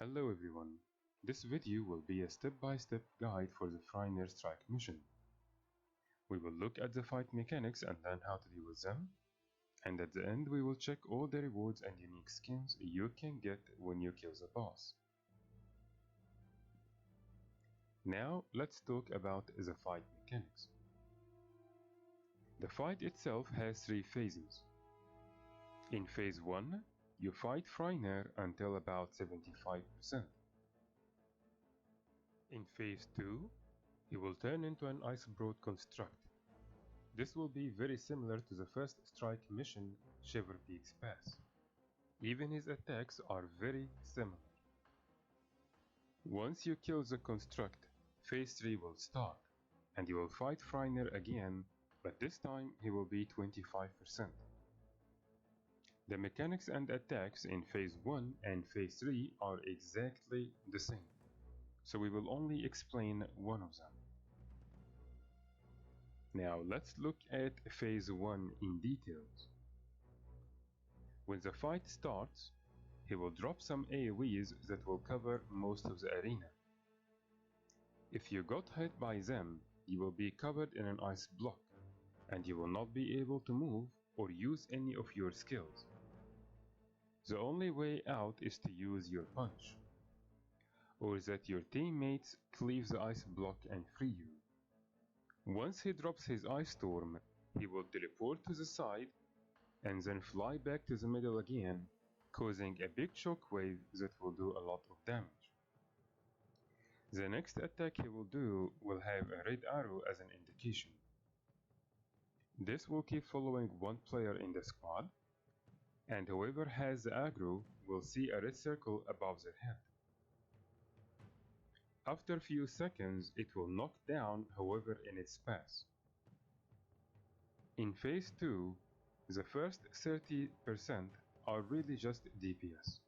Hello everyone, this video will be a step-by-step guide for the Fraenir Strike Mission. We will look at the fight mechanics and learn how to deal with them, and at the end we will check all the rewards and unique skins you can get when you kill the boss. Now let's talk about the fight mechanics. The fight itself has 3 phases. In phase 1, you fight Fraenir until about 75%. In phase 2, he will turn into an ice-broad construct. This will be very similar to the first strike mission, Shiver Peaks Pass. Even his attacks are very similar. Once you kill the construct, phase 3 will start, and you will fight Fraenir again, but this time he will be 25%. The mechanics and attacks in phase 1 and phase 3 are exactly the same, so we will only explain one of them. Now let's look at phase 1 in details. When the fight starts, he will drop some AoEs that will cover most of the arena. If you got hit by them, you will be covered in an ice block, and you will not be able to move or use any of your skills. The only way out is to use your punch, or that your teammates cleave the ice block and free you. Once he drops his ice storm, he will teleport to the side and then fly back to the middle again, causing a big shockwave that will do a lot of damage. The next attack he will do will have a red arrow as an indication. This will keep following one player in the squad, and whoever has the aggro will see a red circle above their head. After a few seconds, it will knock down whoever in its path. In phase 2, the first 30% are really just DPS.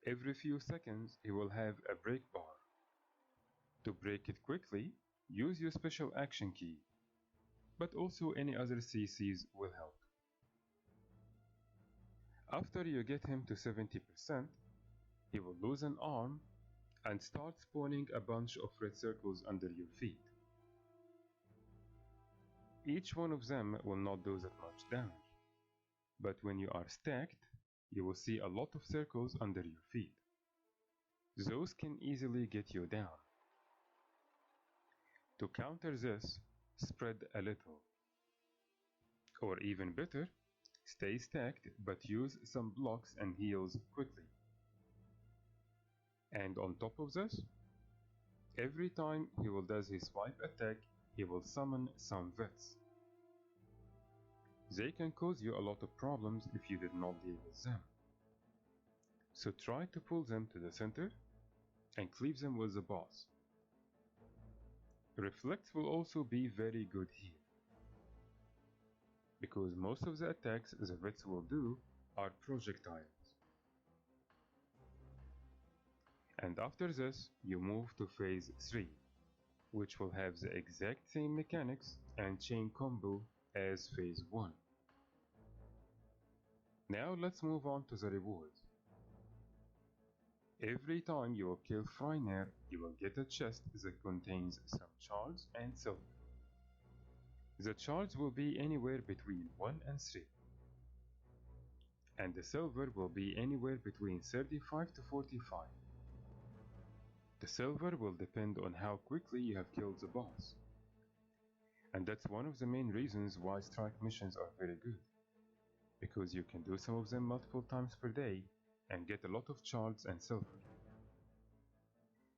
Every few seconds he will have a break bar. To break it quickly, use your special action key, but also any other CCs will help. After you get him to 70%, he will lose an arm and start spawning a bunch of red circles under your feet. Each one of them will not do that much damage, but when you are stacked, you will see a lot of circles under your feet. Those can easily get you down. To counter this, spread a little. Or even better, stay stacked but use some blocks and heals quickly. And on top of this, every time he will do his swipe attack, he will summon some vets. They can cause you a lot of problems if you did not deal with them. So try to pull them to the center and cleave them with the boss. Reflects will also be very good here, because most of the attacks the vets will do are projectiles. And after this, you move to phase 3, which will have the exact same mechanics and chain combo as phase 1. Now let's move on to the rewards. Every time you will kill Fraenir, you will get a chest that contains some shards and silver. The shards will be anywhere between 1 and 3, and the silver will be anywhere between 35 to 45. The silver will depend on how quickly you have killed the boss, and that's one of the main reasons why strike missions are very good, because you can do some of them multiple times per day and get a lot of shards and silver.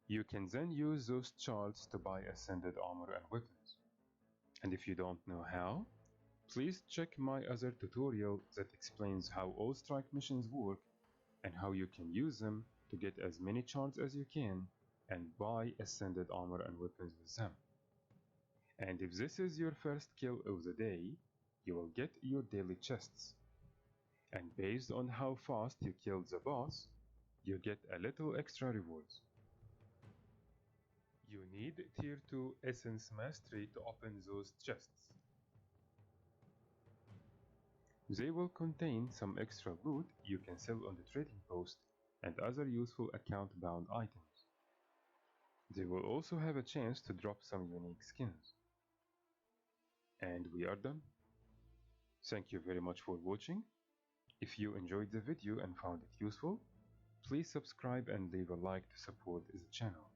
You can then use those shards to buy ascended armor and weapons. And if you don't know how, please check my other tutorial that explains how all strike missions work and how you can use them to get as many shards as you can and buy ascended armor and weapons with them. And if this is your first kill of the day, you will get your daily chests. And based on how fast you killed the boss, you get a little extra rewards. You need tier 2 essence mastery to open those chests. They will contain some extra loot you can sell on the trading post and other useful account-bound items. They will also have a chance to drop some unique skins. And we are done. Thank you very much for watching. If you enjoyed the video and found it useful, please subscribe and leave a like to support the channel.